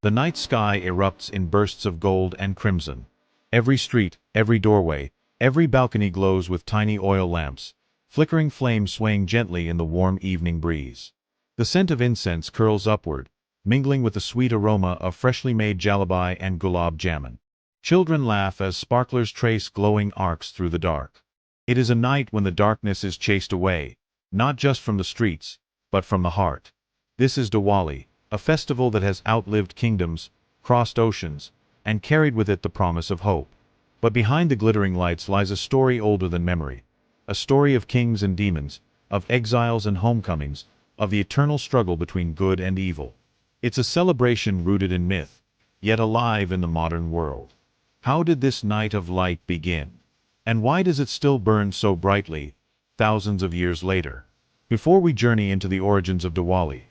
The night sky erupts in bursts of gold and crimson. Every street, every doorway, every balcony glows with tiny oil lamps, flickering flames swaying gently in the warm evening breeze. The scent of incense curls upward, mingling with the sweet aroma of freshly made jalebi and gulab jamun. Children laugh as sparklers trace glowing arcs through the dark. It is a night when the darkness is chased away, not just from the streets, but from the heart. This is Diwali, a festival that has outlived kingdoms, crossed oceans, and carried with it the promise of hope. But behind the glittering lights lies a story older than memory. A story of kings and demons, of exiles and homecomings, of the eternal struggle between good and evil. It's a celebration rooted in myth, yet alive in the modern world. How did this night of light begin? And why does it still burn so brightly, thousands of years later? Before we journey into the origins of Diwali,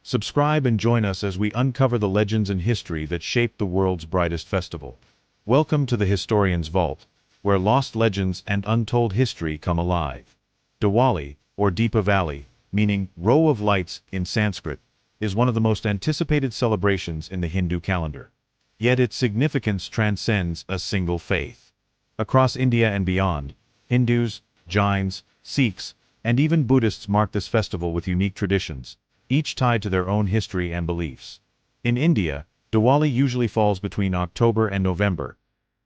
subscribe and join us as we uncover the legends and history that shaped the world's brightest festival. Welcome to the Historian's Vault, where lost legends and untold history come alive. Diwali, or Deepavali, meaning row of lights in Sanskrit, is one of the most anticipated celebrations in the Hindu calendar. Yet its significance transcends a single faith. Across India and beyond, Hindus, Jains, Sikhs, and even Buddhists mark this festival with unique traditions, each tied to their own history and beliefs. In India, Diwali usually falls between October and November,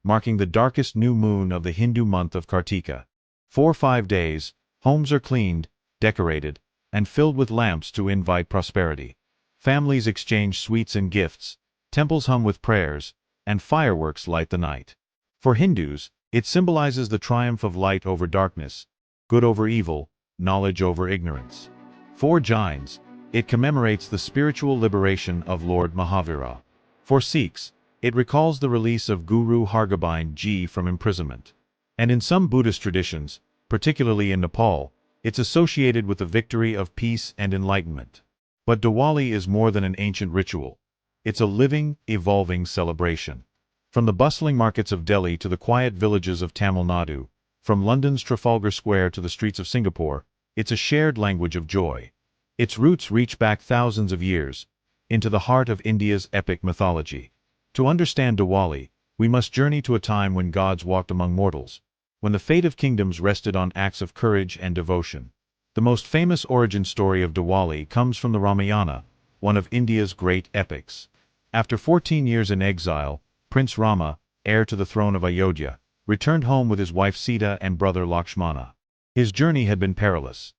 marking the darkest new moon of the Hindu month of Kartika. For 5 days, homes are cleaned, decorated, and filled with lamps to invite prosperity. Families exchange sweets and gifts, temples hum with prayers, and fireworks light the night. For Hindus, it symbolizes the triumph of light over darkness, good over evil, knowledge over ignorance. For Jains, it commemorates the spiritual liberation of Lord Mahavira. For Sikhs, it recalls the release of Guru Hargobind Ji from imprisonment. And in some Buddhist traditions, particularly in Nepal, it's associated with the victory of peace and enlightenment. But Diwali is more than an ancient ritual. It's a living, evolving celebration. From the bustling markets of Delhi to the quiet villages of Tamil Nadu, from London's Trafalgar Square to the streets of Singapore, it's a shared language of joy. Its roots reach back thousands of years, into the heart of India's epic mythology. To understand Diwali, we must journey to a time when gods walked among mortals, when the fate of kingdoms rested on acts of courage and devotion. The most famous origin story of Diwali comes from the Ramayana, one of India's great epics. After 14 years in exile, Prince Rama, heir to the throne of Ayodhya, returned home with his wife Sita and brother Lakshmana. His journey had been perilous.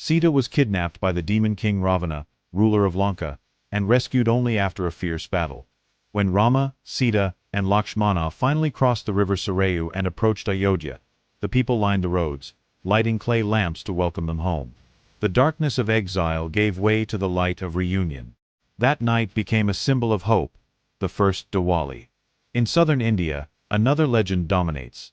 Sita was kidnapped by the demon king Ravana, ruler of Lanka, and rescued only after a fierce battle. When Rama, Sita, and Lakshmana finally crossed the river Sarayu and approached Ayodhya, the people lined the roads, lighting clay lamps to welcome them home. The darkness of exile gave way to the light of reunion. That night became a symbol of hope, the first Diwali. In southern India, another legend dominates: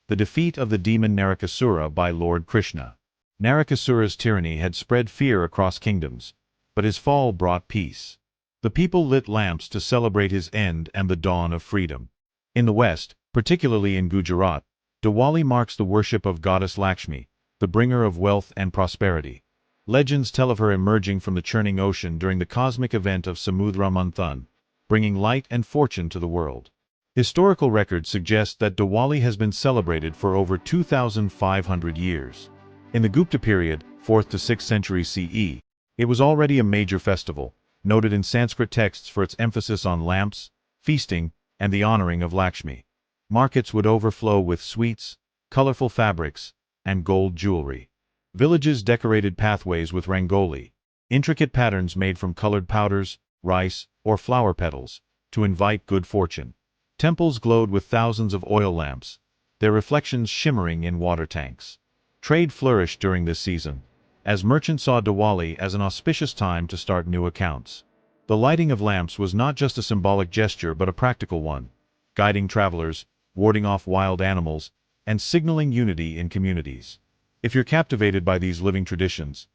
the defeat of the demon Narakasura by Lord Krishna. Narakasura's tyranny had spread fear across kingdoms, but his fall brought peace. The people lit lamps to celebrate his end and the dawn of freedom. In the West, particularly in Gujarat, Diwali marks the worship of Goddess Lakshmi, the bringer of wealth and prosperity. Legends tell of her emerging from the churning ocean during the cosmic event of Samudra Manthan, bringing light and fortune to the world. Historical records suggest that Diwali has been celebrated for over 2,500 years. In the Gupta period, 4th to 6th century CE, it was already a major festival, noted in Sanskrit texts for its emphasis on lamps, feasting, and the honoring of Lakshmi. Markets would overflow with sweets, colorful fabrics, and gold jewelry. Villages decorated pathways with rangoli, intricate patterns made from colored powders, rice, or flower petals, to invite good fortune. Temples glowed with thousands of oil lamps, their reflections shimmering in water tanks. Trade flourished during this season, as merchants saw Diwali as an auspicious time to start new accounts. The lighting of lamps was not just a symbolic gesture but a practical one, guiding travelers, warding off wild animals, and signaling unity in communities. If you're captivated by these living traditions,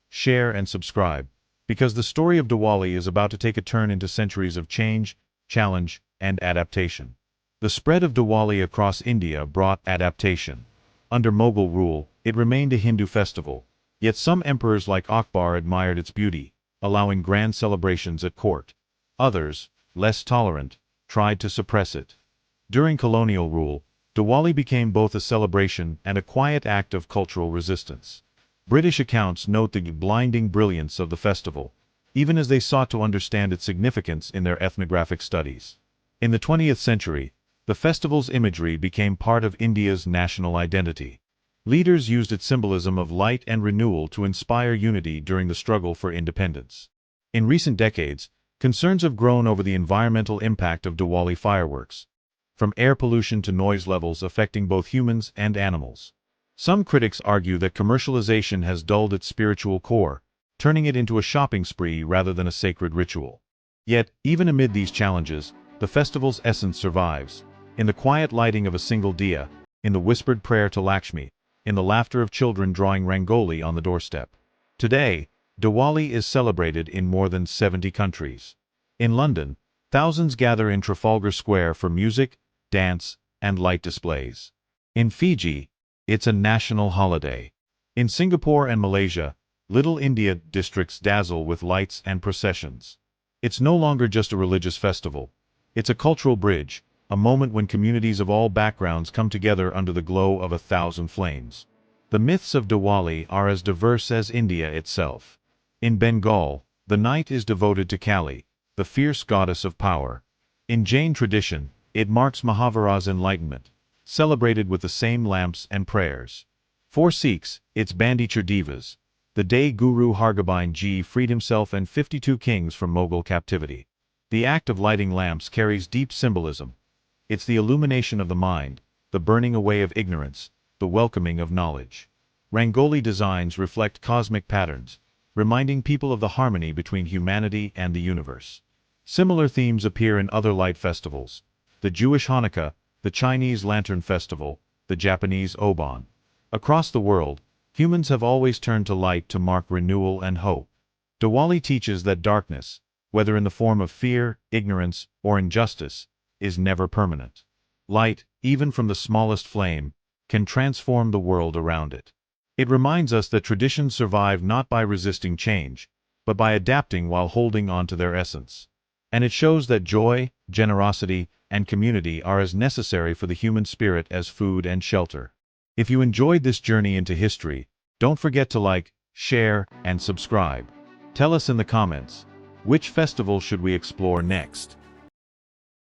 share and subscribe, because the story of Diwali is about to take a turn into centuries of change, challenge, and adaptation. The spread of Diwali across India brought adaptation. Under Mughal rule, it remained a Hindu festival, yet some emperors like Akbar admired its beauty, allowing grand celebrations at court. Others, less tolerant, tried to suppress it. During colonial rule, Diwali became both a celebration and a quiet act of cultural resistance. British accounts note the blinding brilliance of the festival, even as they sought to understand its significance in their ethnographic studies. In the 20th century, the festival's imagery became part of India's national identity. Leaders used its symbolism of light and renewal to inspire unity during the struggle for independence. In recent decades, concerns have grown over the environmental impact of Diwali fireworks, from air pollution to noise levels affecting both humans and animals. Some critics argue that commercialization has dulled its spiritual core, turning it into a shopping spree rather than a sacred ritual. Yet, even amid these challenges, the festival's essence survives, in the quiet lighting of a single diya, in the whispered prayer to Lakshmi, in the laughter of children drawing rangoli on the doorstep. Today, Diwali is celebrated in more than 70 countries. In London, thousands gather in Trafalgar Square for music, dance, and light displays. In Fiji, it's a national holiday. In Singapore and Malaysia, Little India districts dazzle with lights and processions. It's no longer just a religious festival. It's a cultural bridge, a moment when communities of all backgrounds come together under the glow of 1,000 flames. The myths of Diwali are as diverse as India itself. In Bengal, the night is devoted to Kali, the fierce goddess of power. In Jain tradition, it marks Mahavira's enlightenment, celebrated with the same lamps and prayers. For Sikhs, it's Bandi Chhar Divas, the day Guru Hargobind Ji freed himself and 52 kings from Mughal captivity. The act of lighting lamps carries deep symbolism. It's the illumination of the mind, the burning away of ignorance, the welcoming of knowledge. Rangoli designs reflect cosmic patterns, reminding people of the harmony between humanity and the universe. Similar themes appear in other light festivals: the Jewish Hanukkah, the Chinese Lantern Festival, the Japanese Obon. Across the world, humans have always turned to light to mark renewal and hope. Diwali teaches that darkness, whether in the form of fear, ignorance, or injustice, is never permanent. Light, even from the smallest flame, can transform the world around it. It reminds us that traditions survive not by resisting change, but by adapting while holding on to their essence. And it shows that joy, generosity, and community are as necessary for the human spirit as food and shelter. If you enjoyed this journey into history, don't forget to like, share, and subscribe. Tell us in the comments, which festival should we explore next?